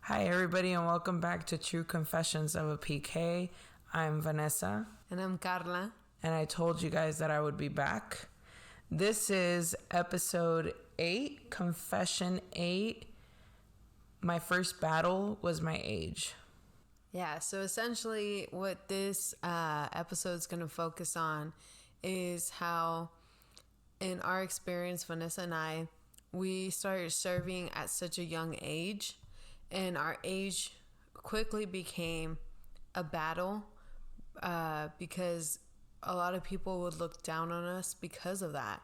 Hi, everybody, and welcome back to True Confessions of a PK. I'm Vanessa. And I'm Karla. And I told you guys that I would be back. This is episode 8, Confession 8. My first battle was my age. Yeah, so essentially what this episode is going to focus on is how, in our experience, Vanessa and I, we started serving at such a young age. And our age quickly became a battle because a lot of people would look down on us because of that.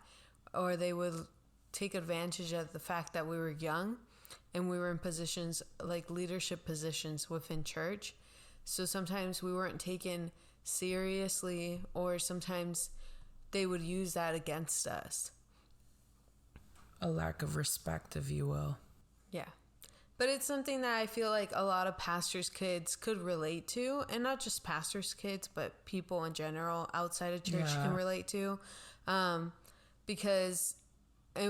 Or they would take advantage of the fact that we were young and we were in positions like leadership positions within church. So sometimes we weren't taken seriously, or sometimes they would use that against us. A lack of respect, if you will. Yeah. But it's something that I feel like a lot of pastors' kids could relate to, and not just pastors' kids, but people in general outside of church can relate to. Because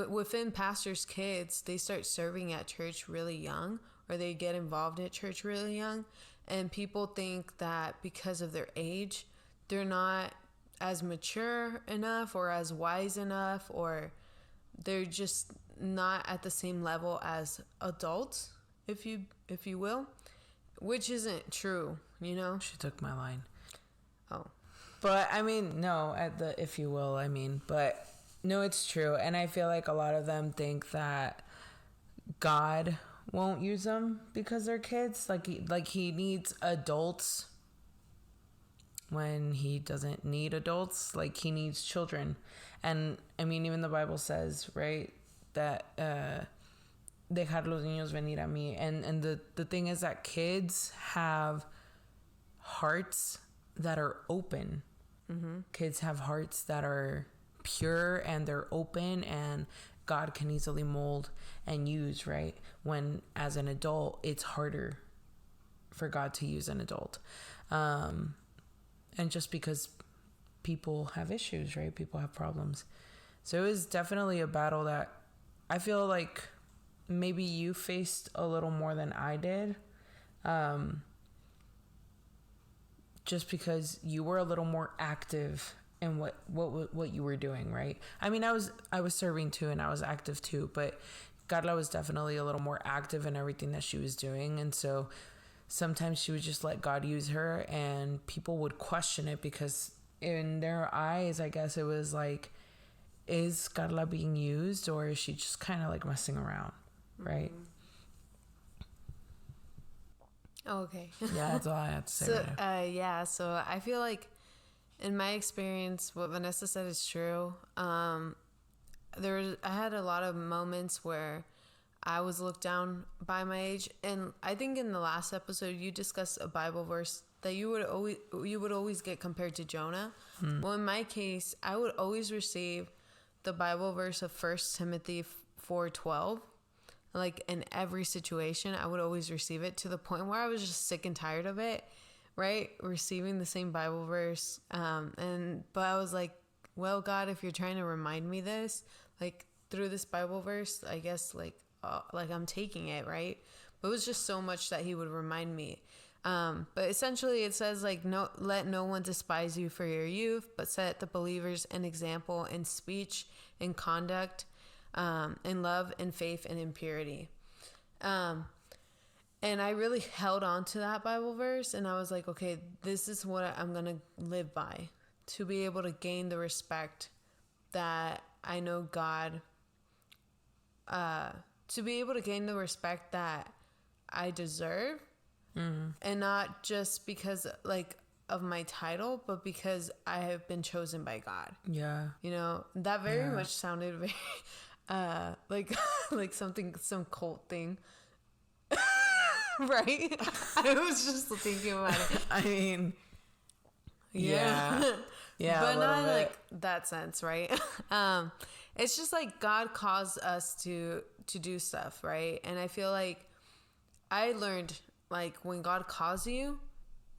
within pastors' kids, they start serving at church really young, or they get involved at church really young. And people think that because of their age, they're not as mature enough or as wise enough, or they're just not at the same level as adults, if you will, which isn't true, you know? She took my line. Oh. But, I mean, no, at the if you will, I mean, but no, it's true. And I feel like a lot of them think that God won't use them because they're kids. Like he needs adults when he doesn't need adults. Like he needs children. And I mean, even the Bible says, right, that dejar los niños venir a mí. And the thing is that kids have hearts that are open. Mm-hmm. Kids have hearts that are pure and they're open, and God can easily mold and use, right? When as an adult, it's harder for God to use an adult. And just because people have issues, right? People have problems. So it was definitely a battle that I feel like maybe you faced a little more than I did. Just because you were a little more active in what you were doing, right? I mean, I was serving too, and I was active too, but Karla was definitely a little more active in everything that she was doing. And so sometimes she would just let God use her, and people would question it because in their eyes, I guess it was like, is Karla being used, or is she just kind of like messing around, right? Mm-hmm. Okay. Yeah, that's all I have to say. So I feel like in my experience, what Vanessa said is true. I had a lot of moments where I was looked down by my age, and I think in the last episode you discussed a Bible verse that you would always get compared to Jonah. Well, in my case, I would always receive the Bible verse of 1 Timothy 4:12. Like in every situation, I would always receive it, to the point where I was just sick and tired of it, right? Receiving the same Bible verse. But I was like, well, God, if you're trying to remind me this, like through this Bible verse, I guess like I'm taking it, right? But it was just so much that he would remind me. But essentially it says like, let no one despise you for your youth, but set the believers an example in speech and conduct, in love and faith and in purity. And I really held on to that Bible verse, and I was like, okay, this is what I'm going to live by, to be able to gain the respect that I know God, to be able to gain the respect that I deserve. Mm-hmm. And not just because like of my title, but because I have been chosen by God. Yeah. You know, that very much sounded very like some cult thing. Right? I was just thinking about it. I mean, yeah. Yeah, but not like that sense, right? It's just like God calls us to do stuff, right? And I feel like I learned, like, when God calls you,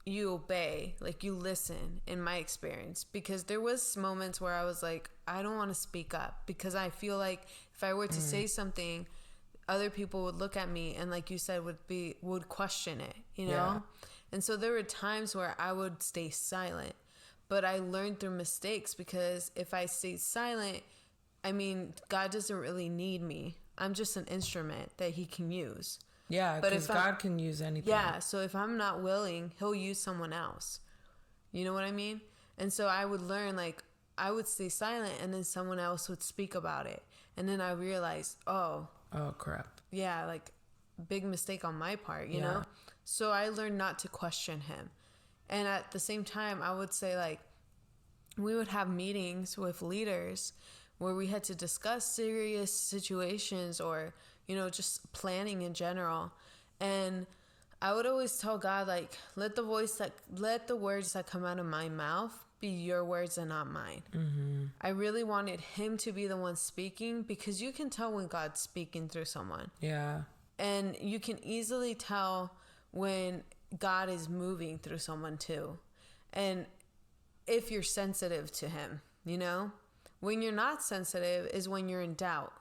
you obey, like you listen, in my experience, because there was moments where I was like, I don't want to speak up because I feel like if I were to say something, other people would look at me and, like you said, would question it, you know? Yeah. And so there were times where I would stay silent, but I learned through mistakes, because if I stayed silent, I mean, God doesn't really need me. I'm just an instrument that he can use. Yeah, because God can use anything. Yeah, so if I'm not willing, he'll use someone else. You know what I mean? And so I would learn, like, I would stay silent and then someone else would speak about it. And then I realized, oh, crap. yeah, like, big mistake on my part, you know? So I learned not to question him. And at the same time, I would say, like, we would have meetings with leaders where we had to discuss serious situations, or, you know, just planning in general. And I would always tell God, like, let the words that come out of my mouth be your words and not mine. Mm-hmm. I really wanted him to be the one speaking, because you can tell when God's speaking through someone. Yeah. And you can easily tell when God is moving through someone too. And if you're sensitive to him, you know? When you're not sensitive is when you're in doubt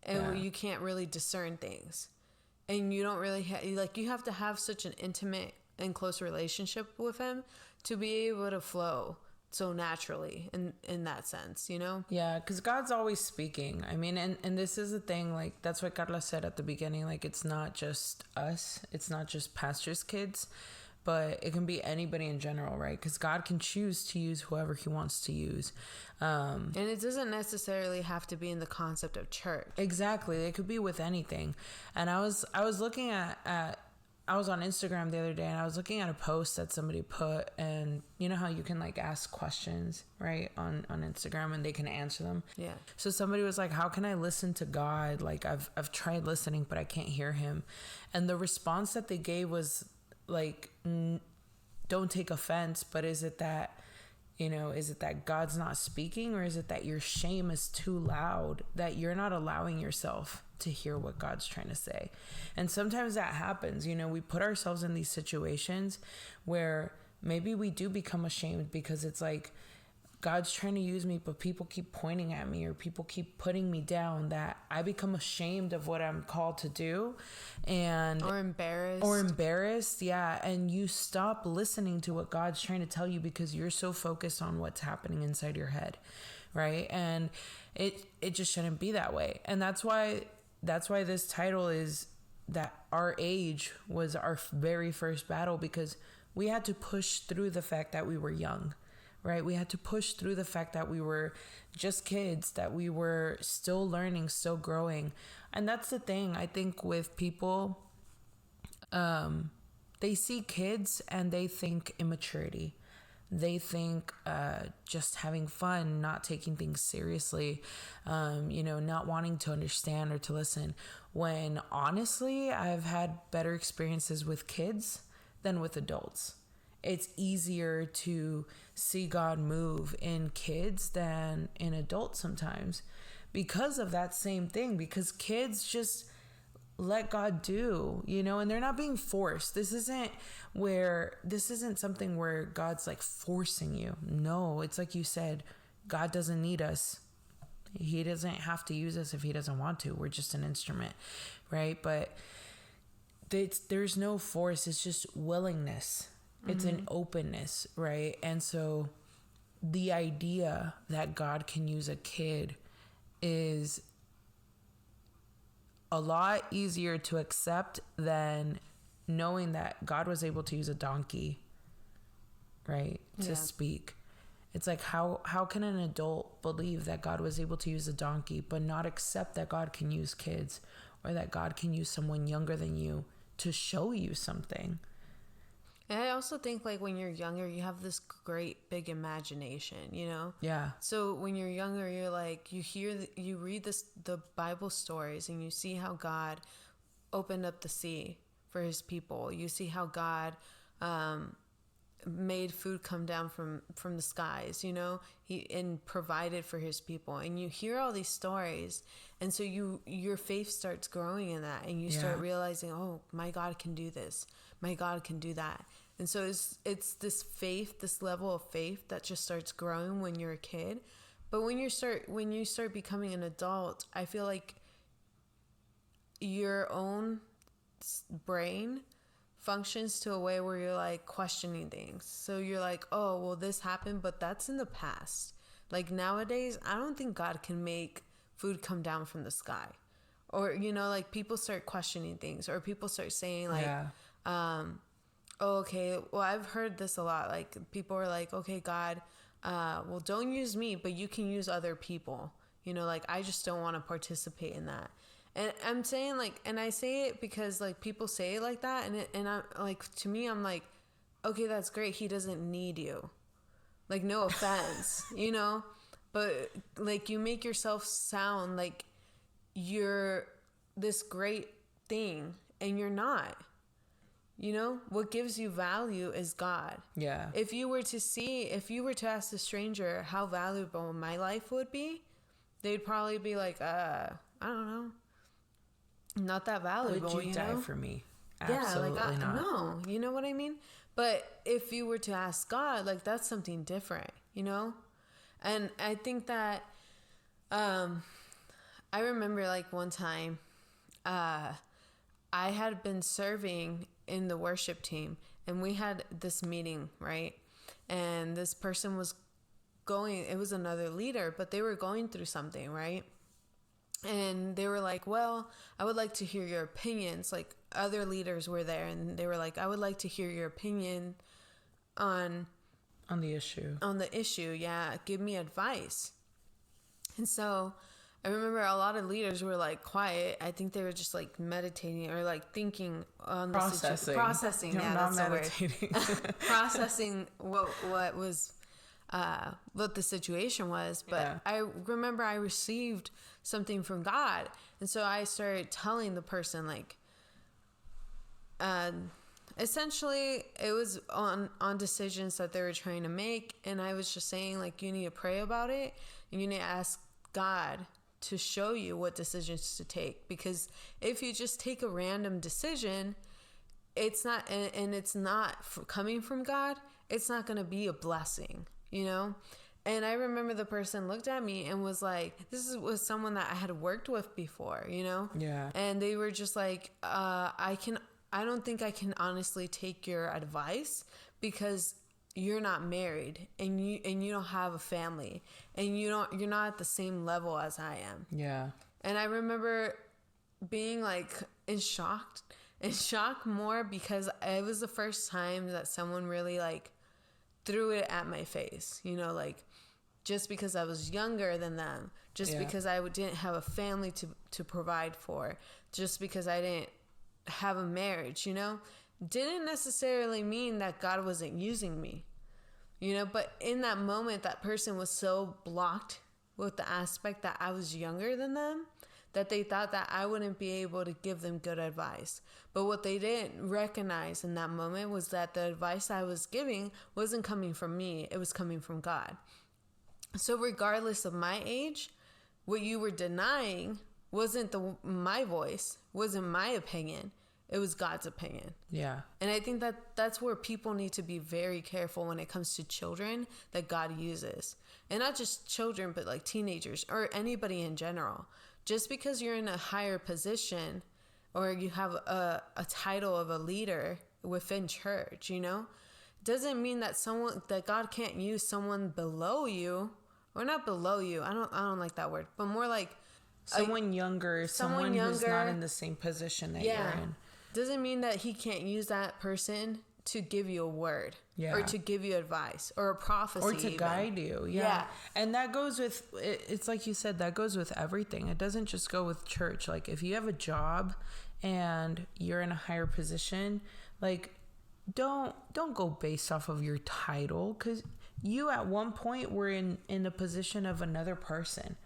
and you can't really discern things. And you don't really you have to have such an intimate and close relationship with him to be able to flow so naturally in that sense, you know? Yeah, because God's always speaking. I mean, and this is the thing, like, that's what Karla said at the beginning, like, it's not just us, it's not just pastors' kids, but it can be anybody in general, right? Because God can choose to use whoever he wants to use. And it doesn't necessarily have to be in the concept of church. Exactly. It could be with anything. And I was looking at I was on Instagram the other day, and I was looking at a post that somebody put, and you know how you can, like, ask questions, right, on Instagram, and they can answer them. Yeah. So somebody was like, how can I listen to God? Like, I've tried listening, but I can't hear him. And the response that they gave was like, don't take offense, but is it that God's not speaking, or is it that your shame is too loud, that you're not allowing yourself to hear what God's trying to say? And sometimes that happens. You know, we put ourselves in these situations where maybe we do become ashamed, because it's like, God's trying to use me, but people keep pointing at me, or people keep putting me down, that I become ashamed of what I'm called to do, or embarrassed. Yeah. And you stop listening to what God's trying to tell you, because you're so focused on what's happening inside your head. Right. And it just shouldn't be that way. And that's why this title is that our age was our very first battle, because we had to push through the fact that we were young. Right? We had to push through the fact that we were just kids, that we were still learning, still growing. And that's the thing, I think, with people, they see kids and they think immaturity. They think just having fun, not taking things seriously, not wanting to understand or to listen. When honestly, I've had better experiences with kids than with adults. It's easier to see God move in kids than in adults sometimes, because of that same thing, because kids just let God do, and they're not being forced. This isn't something where God's like forcing you. No, it's like you said, God doesn't need us. He doesn't have to use us if he doesn't want to. We're just an instrument, right? But there's no force. It's just willingness. It's an openness, right? And so the idea that God can use a kid is a lot easier to accept than knowing that God was able to use a donkey, right, to speak. It's like, how can an adult believe that God was able to use a donkey but not accept that God can use kids, or that God can use someone younger than you to show you something? And I also think, like, when you're younger, you have this great big imagination, Yeah. So when you're younger, you're like, you read the Bible stories, and you see how God opened up the sea for his people. You see how God made food come down from the skies, He provided for his people. And you hear all these stories, and so your faith starts growing in that, and you start realizing, oh, my God can do this. My God can do that. And so it's this faith, this level of faith that just starts growing when you're a kid. But when you start becoming an adult, I feel like your own brain functions to a way where you're like questioning things. So you're like, oh, well, this happened, but that's in the past. Like nowadays, I don't think God can make food come down from the sky. Or, you know, like people start questioning things, or people start saying like, oh, okay, well, I've heard this a lot. Like people are like, okay, God, well, don't use me, but you can use other people. You know, like I just don't want to participate in that. And I'm saying like, and I say it because like people say it like that. And I'm like, to me, I'm like, okay, that's great. He doesn't need you. Like, no offense, you know, but like you make yourself sound like you're this great thing and you're not. You know, what gives you value is God. Yeah. If you were to ask a stranger how valuable my life would be, they'd probably be like, I don't know. Not that valuable. Would you die know? for me? Absolutely yeah, like not. No, you know what I mean? But if you were to ask God, like that's something different, you know? And I think that I remember like one time I had been serving in the worship team, and we had this meeting, right? And this person was it was another leader, but they were going through something, right? And they were like, well, I would like to hear your opinions. Like other leaders were there, and they were like, I would like to hear your opinion on the issue. On the issue, yeah. Give me advice. And so I remember a lot of leaders were like quiet. I think they were just like meditating or like thinking on the processing. Processing, no, yeah, not that's meditating. the word. Processing what was what the situation was. But yeah. I remember I received something from God, and so I started telling the person like, essentially it was on decisions that they were trying to make, and I was just saying like, you need to pray about it, and you need to ask God to show you what decisions to take, because if you just take a random decision, it's not, and it's not coming from God, it's not going to be a blessing, you know? And I remember the person looked at me and was like, was someone that I had worked with before, you know? Yeah. And they were just like, I don't think I can honestly take your advice, because you're not married and you don't have a family, and you're not at the same level as I am. Yeah. And I remember being like in shock more, because it was the first time that someone really like threw it at my face, you know, like just because I was younger than them, just because I didn't have a family to provide for, just because I didn't have a marriage, you know, didn't necessarily mean that God wasn't using me, you know. But in that moment, that person was so blocked with the aspect that I was younger than them, that they thought that I wouldn't be able to give them good advice. But what they didn't recognize in that moment was that the advice I was giving wasn't coming from me, it was coming from God. So regardless of my age, what you were denying wasn't my voice, wasn't my opinion. It was God's opinion. Yeah. And I think that that's where people need to be very careful when it comes to children that God uses. And not just children, but like teenagers or anybody in general. Just because you're in a higher position or you have a title of a leader within church, you know, doesn't mean that God can't use someone below you, or not below you. I don't like that word, but more like someone younger, someone who's not in the same position that you're in. Doesn't mean that he can't use that person to give you a word, or to give you advice, or a prophecy, or to guide you. Yeah. And that goes with, it's like you said, that goes with everything. It doesn't just go with church. Like if you have a job and you're in a higher position, like don't go based off of your title, because you at one point were in a position of another person,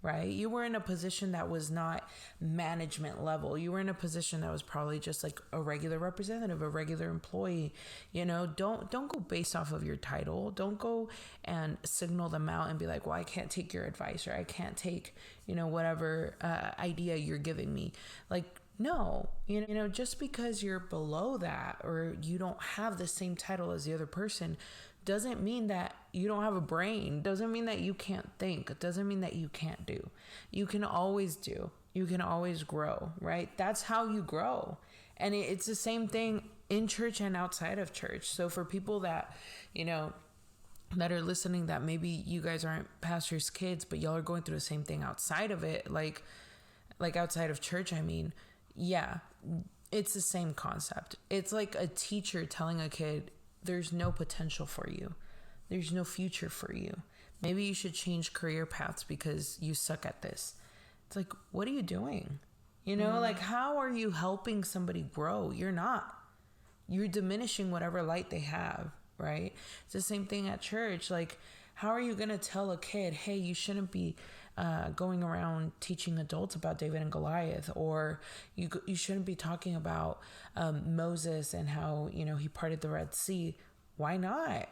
right? You were in a position that was not management level. You were in a position that was probably just like a regular representative, a regular employee. You know, don't go based off of your title. Don't go and signal them out and be like, well, I can't take your advice, or I can't take, you know, whatever idea you're giving me. Like, no, you know, just because you're below that, or you don't have the same title as the other person, doesn't mean that you don't have a brain. Doesn't mean that you can't think. It doesn't mean that you can't do. You can always do. You can always grow, right? That's how you grow. And it's the same thing in church and outside of church. So for people that, you know, that are listening, that maybe you guys aren't pastors' kids, but y'all are going through the same thing outside of it, like outside of church, I mean, yeah, it's the same concept. It's like a teacher telling a kid, there's no potential for you. There's no future for you. Maybe you should change career paths because you suck at this. It's like, what are you doing? You know, like, how are you helping somebody grow? You're not. You're diminishing whatever light they have, right? It's the same thing at church. Like, how are you going to tell a kid, hey, you shouldn't be going around teaching adults about David and Goliath, or you shouldn't be talking about Moses and how, you know, he parted the Red Sea. Why not?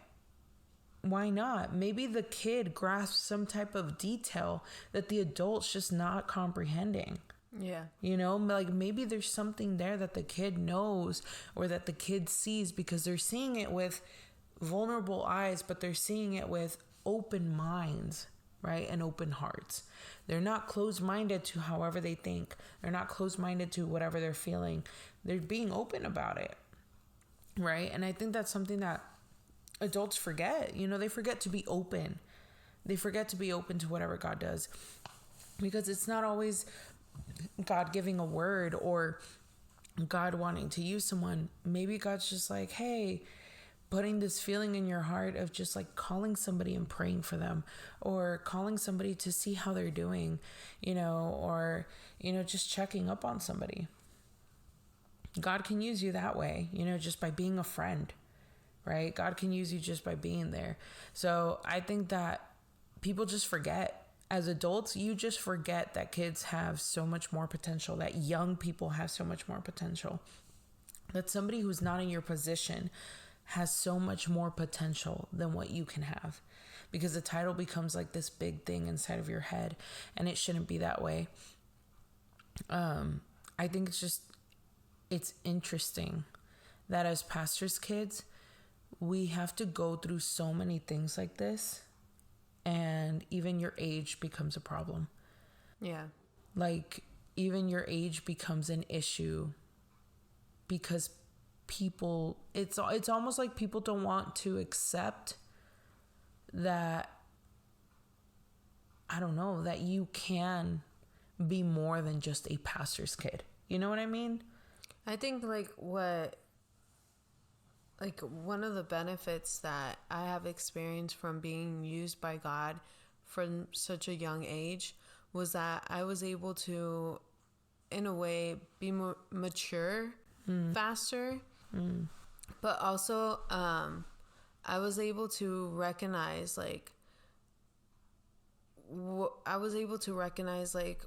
Why not? Maybe the kid grasps some type of detail that the adult's just not comprehending. Yeah. You know, like maybe there's something there that the kid knows or that the kid sees because they're seeing it with vulnerable eyes, but they're seeing it with open minds, right? And open hearts. They're not closed-minded to however they think. They're not closed-minded to whatever they're feeling. They're being open about it, right? And I think that's something that adults forget. You know, they forget to be open. They forget to be open to whatever God does, because it's not always God giving a word or God wanting to use someone. Maybe God's just like, hey, putting this feeling in your heart of just like calling somebody and praying for them, or calling somebody to see how they're doing, you know, or, you know, just checking up on somebody. God can use you that way, you know, just by being a friend, right? God can use you just by being there. So I think that people just forget. As adults, you just forget that kids have so much more potential, that young people have so much more potential, that somebody who's not in your position has so much more potential than what you can have, because the title becomes like this big thing inside of your head, and it shouldn't be that way. I think it's interesting that as pastors' kids, we have to go through so many things like this, and even your age becomes a problem. Yeah. Like, even your age becomes an issue because people, it's almost like people don't want to accept that, I don't know, that you can be more than just a pastor's kid. You know what I mean? I think one of the benefits that I have experienced from being used by God from such a young age was that I was able to, in a way, be more mature faster. But also, I was able to recognize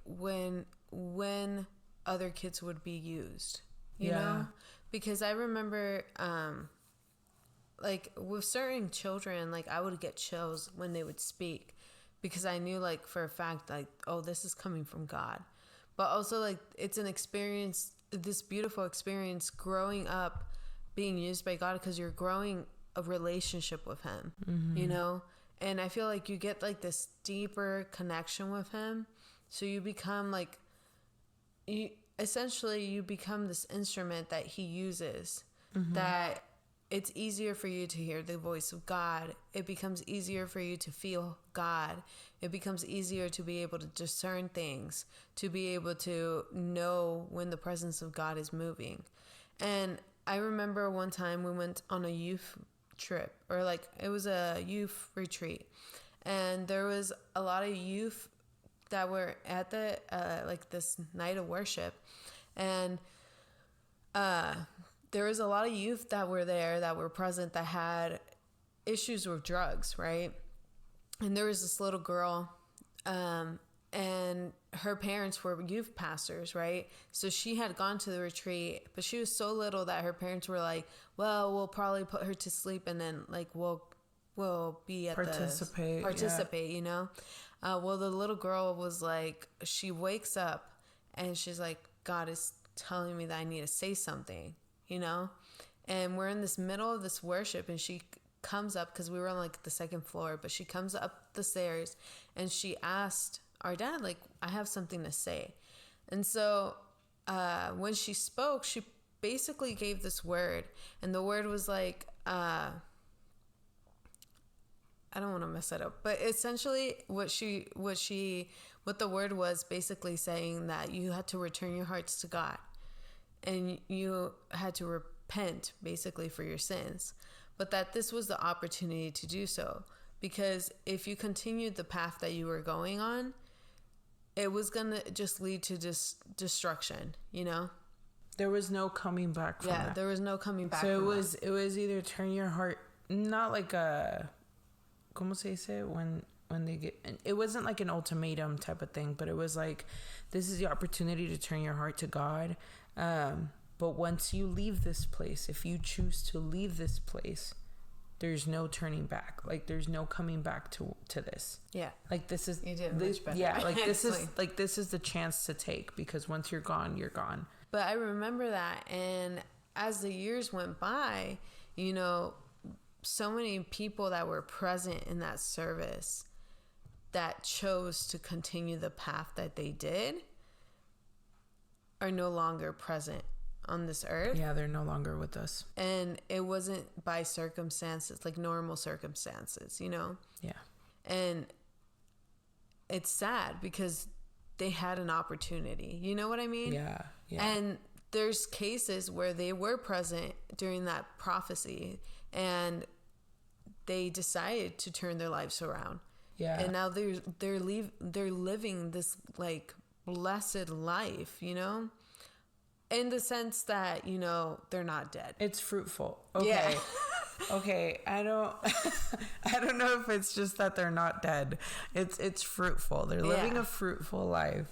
when other kids would be used, you know? Because I remember, with certain children, I would get chills when they would speak, because I knew, for a fact, oh, this is coming from God. But also, it's an experience, this beautiful experience growing up being used by God, because you're growing a relationship with Him, you know? And I feel like you get, this deeper connection with Him. So you become, you become this instrument that He uses, that it's easier for you to hear the voice of God. It becomes easier for you to feel God. It becomes easier to be able to discern things, to be able to know when the presence of God is moving. And I remember one time we went on a youth trip, or it was a youth retreat. And there was a lot of youth that were at the, this night of worship. And, there was a lot of youth that were there, that were present, that had issues with drugs, right? And there was this little girl, and her parents were youth pastors, right? So she had gone to the retreat, but she was so little that her parents were like, well, we'll probably put her to sleep, and then we'll be at participate, you know? Well, the little girl was she wakes up and she's like, God is telling me that I need to say something, you know? And we're in this middle of this worship, and she comes up, because we were on the second floor, but she comes up the stairs and she asked our dad, I have something to say. And so when she spoke, she basically gave this word, and the word was like, I don't want to mess it up, but essentially what the word was basically saying that you had to return your hearts to God, and you had to repent basically for your sins, but that this was the opportunity to do so, because if you continued the path that you were going on, it was gonna just lead to destruction, you know. There was no coming back from that. There was no coming back. So it was either turn your heart, not like a, ¿cómo se dice? When they get, it wasn't like an ultimatum type of thing, but it was like, this is the opportunity to turn your heart to God. But once you leave this place, if you choose to leave this place, there's no turning back. Like, there's no coming back to this. Yeah. Like, this is, you did much better. Yeah. Like, this is the chance to take, because once you're gone, you're gone. But I remember that. And as the years went by, you know, so many people that were present in that service that chose to continue the path that they did are no longer present on this earth. Yeah, they're no longer with us. And it wasn't by circumstances, like normal circumstances, you know? Yeah. And it's sad because they had an opportunity. You know what I mean? Yeah. Yeah. And there's cases where they were present during that prophecy and they decided to turn their lives around. Yeah. And now they're living this like blessed life, you know? In the sense that, you know, they're not dead. It's fruitful. Okay. Yeah. Okay. I don't know if it's just that they're not dead. It's fruitful. They're living a fruitful life.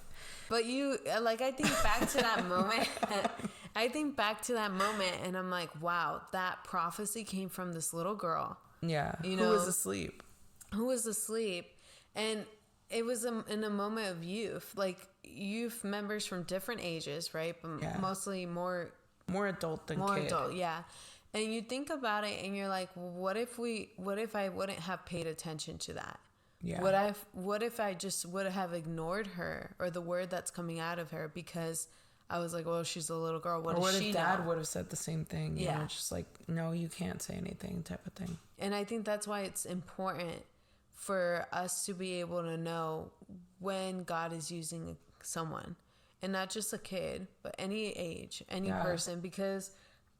But I think back to that moment. And I'm like, wow, that prophecy came from this little girl. Yeah. You know, who was asleep. And it was in a moment of youth, like youth members from different ages, right? But mostly more adult than kid. Adult, yeah. And you think about it and you're like, well, what if I wouldn't have paid attention to that? Yeah. What if I just would have ignored her or the word that's coming out of her because I was like, well, she's a little girl. What if Dad would have said the same thing? You know, just like, no, you can't say anything type of thing. And I think that's why it's important for us to be able to know when God is using someone, and not just a kid, but any age, any person, because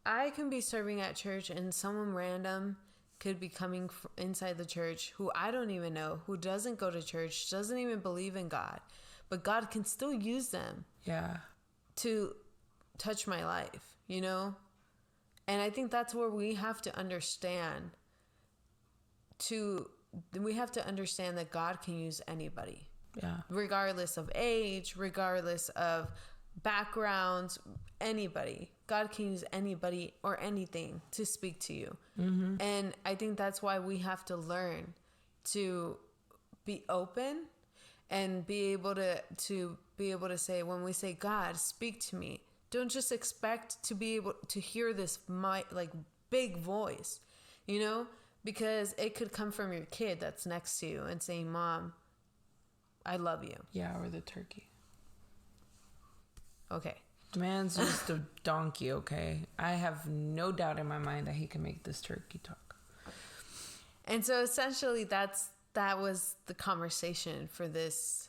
I can be serving at church and someone random could be coming inside the church who I don't even know, who doesn't go to church, doesn't even believe in God, but God can still use them to touch my life, you know? And I think that's where we have to understand that God can use anybody. Yeah. Regardless of age, regardless of backgrounds, anybody. God can use anybody or anything to speak to you. Mm-hmm. And I think that's why we have to learn to be open and be able to say, when we say, God, speak to me, don't just expect to be able to hear this big voice, you know? Because it could come from your kid that's next to you and saying, Mom, I love you. Yeah, or the turkey. Okay. The man's just a donkey, okay? I have no doubt in my mind that he can make this turkey talk. And so essentially that was the conversation for this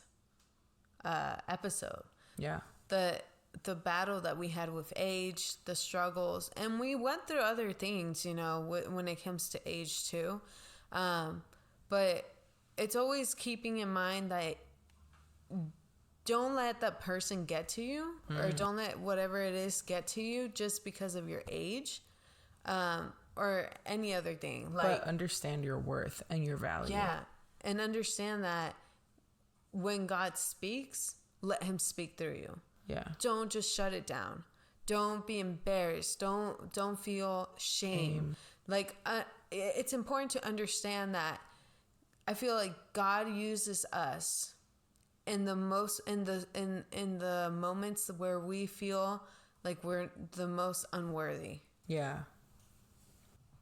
episode. Yeah. The battle that we had with age, the struggles, and we went through other things, you know, when it comes to age too. But it's always keeping in mind that don't let that person get to you, or don't let whatever it is get to you just because of your age, or any other thing. But understand your worth and your value. Yeah. And understand that when God speaks, let him speak through you. Yeah. Don't just shut it down. Don't be embarrassed. Don't feel shame. Like it's important to understand that I feel like God uses us in the moments where we feel like we're the most unworthy. Yeah.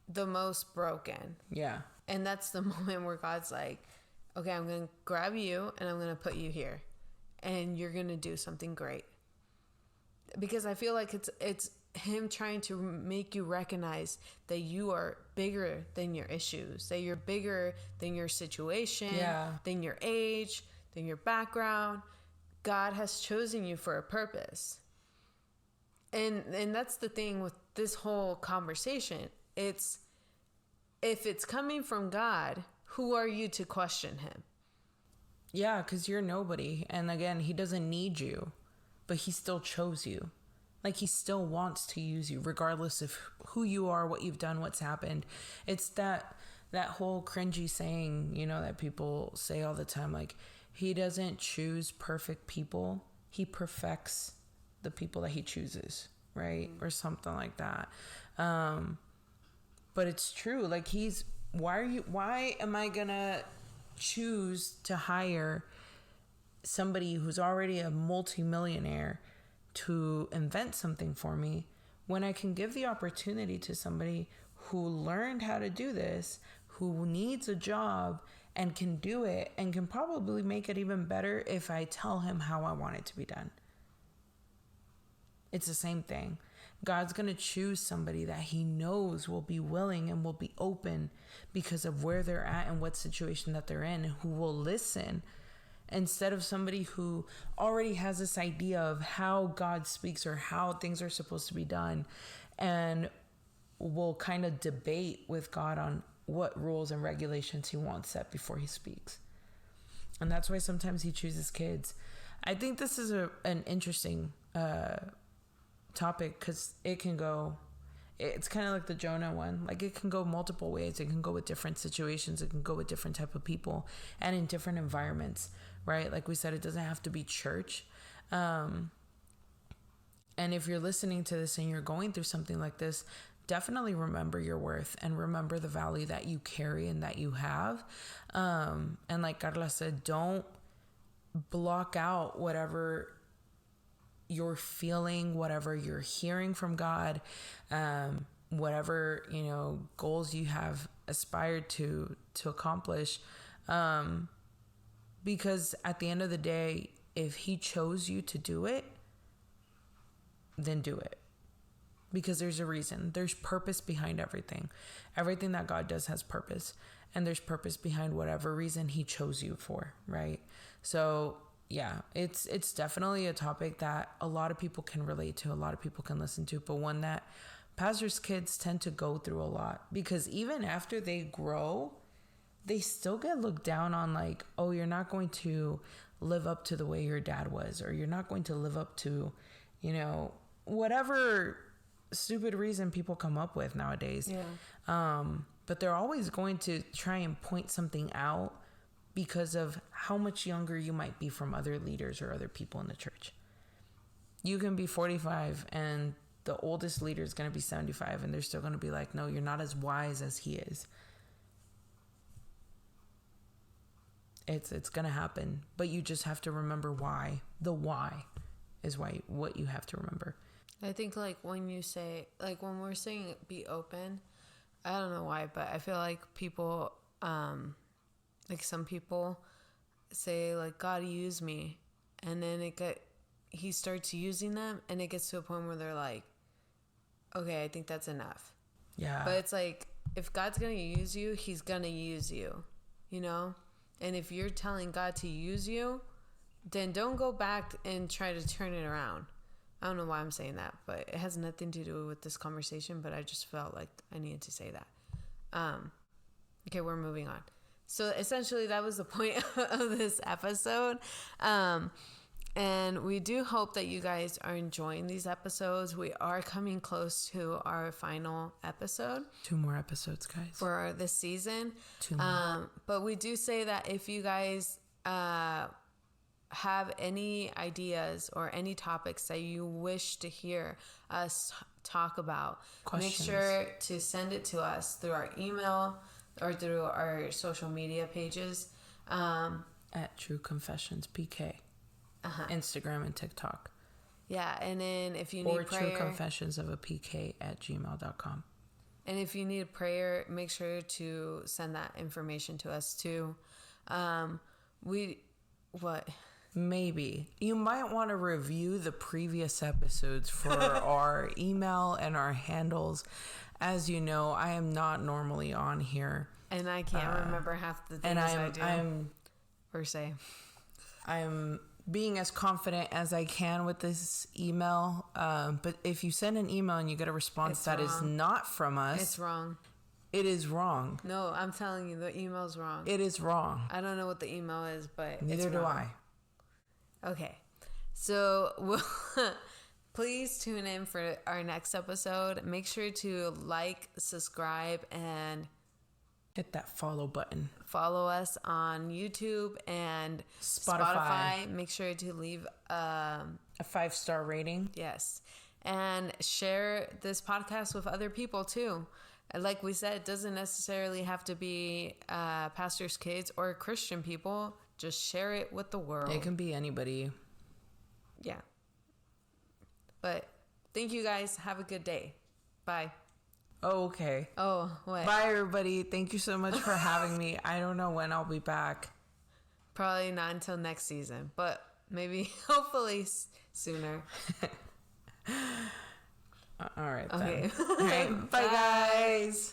The most broken. Yeah. And that's the moment where God's like, okay, I'm going to grab you and I'm going to put you here and you're going to do something great. because I feel like it's him trying to make you recognize that you are bigger than your issues, that you're bigger than your situation, than your age, than your background. God has chosen you for a purpose. And that's the thing with this whole conversation. It's, if it's coming from God, who are you to question him? Yeah, because you're nobody. And again, he doesn't need you, but he still chose you. Like, he still wants to use you, regardless of who you are, what you've done, what's happened. It's that whole cringy saying, you know, that people say all the time, like, he doesn't choose perfect people. He perfects the people that he chooses, right? Or something like that. But it's true. Like, why am I gonna choose to hire somebody who's already a multimillionaire to invent something for me when I can give the opportunity to somebody who learned how to do this, who needs a job and can do it and can probably make it even better if I tell him how I want it to be done? It's the same thing. God's going to choose somebody that he knows will be willing and will be open because of where they're at and what situation that they're in, and who will listen, instead of somebody who already has this idea of how God speaks or how things are supposed to be done, and will kind of debate with God on what rules and regulations he wants set before he speaks. And that's why sometimes he chooses kids. I think this is an interesting topic, because it's kind of like the Jonah one. Like, it can go multiple ways. It can go with different situations. It can go with different type of people and in different environments, right? Like we said, it doesn't have to be church. And if you're listening to this and you're going through something like this, definitely remember your worth and remember the value that you carry and that you have. And like Karla said, don't block out whatever you're feeling, whatever you're hearing from God, whatever, you know, goals you have aspired to accomplish. Because at the end of the day, if he chose you to do it, then do it. Because there's a reason. There's purpose behind everything. Everything that God does has purpose. And there's purpose behind whatever reason he chose you for, right? So yeah, it's definitely a topic that a lot of people can relate to, a lot of people can listen to, but one that pastors' kids tend to go through a lot, because even after they grow, they still get looked down on, like, oh, you're not going to live up to the way your dad was, or you're not going to live up to, you know, whatever stupid reason people come up with nowadays. Yeah. But they're always going to try and point something out because of how much younger you might be from other leaders or other people in the church. You can be 45 and the oldest leader is going to be 75, and they're still going to be like, no, you're not as wise as he is. It's going to happen, but you just have to remember why. The why is what you have to remember. I think, like, when you say, like, when we're saying be open, I don't know why, but I feel like people, like, some people say, like, God use me, and then he starts using them, and it gets to a point where they're like, okay, I think that's enough. Yeah. But it's like, if God's gonna use you, he's gonna use you, you know? And if you're telling God to use you, then don't go back and try to turn it around. I don't know why I'm saying that, but it has nothing to do with this conversation, but I just felt like I needed to say that. Okay, we're moving on. So essentially that was the point of this episode. And we do hope that you guys are enjoying these episodes. We are coming close to our final episode. 2 more episodes, guys. For this season. 2 more. But we do say that if you guys have any ideas or any topics that you wish to hear us talk about, questions, make sure to send it to us through our email or through our social media pages. At True Confessions PK. Instagram and TikTok. Yeah, and then if you need prayer... Or True Confessions of a PK at gmail.com. And if you need prayer, make sure to send that information to us too. What? Maybe. You might want to review the previous episodes for our email and our handles. As you know, I am not normally on here. And I can't remember half the things I do. Or say. I'm being as confident as I can with this email. But if you send an email and you get a response that is not from us. It's wrong. It is wrong. No, I'm telling you, the email's wrong. It is wrong. I don't know what the email is, but neither do I. Okay. So please tune in for our next episode. Make sure to like, subscribe, and hit that follow button. Follow us on YouTube and Spotify. Make sure to leave a 5-star rating. Yes. And share this podcast with other people too. Like we said, it doesn't necessarily have to be pastors' kids or Christian people. Just share it with the world. It can be anybody. Yeah. But thank you guys. Have a good day. Bye. Oh, okay. Oh, what? Bye, everybody. Thank you so much for having me. I don't know when I'll be back. Probably not until next season, but maybe, hopefully, sooner. All right, okay. then. All right. Bye, guys.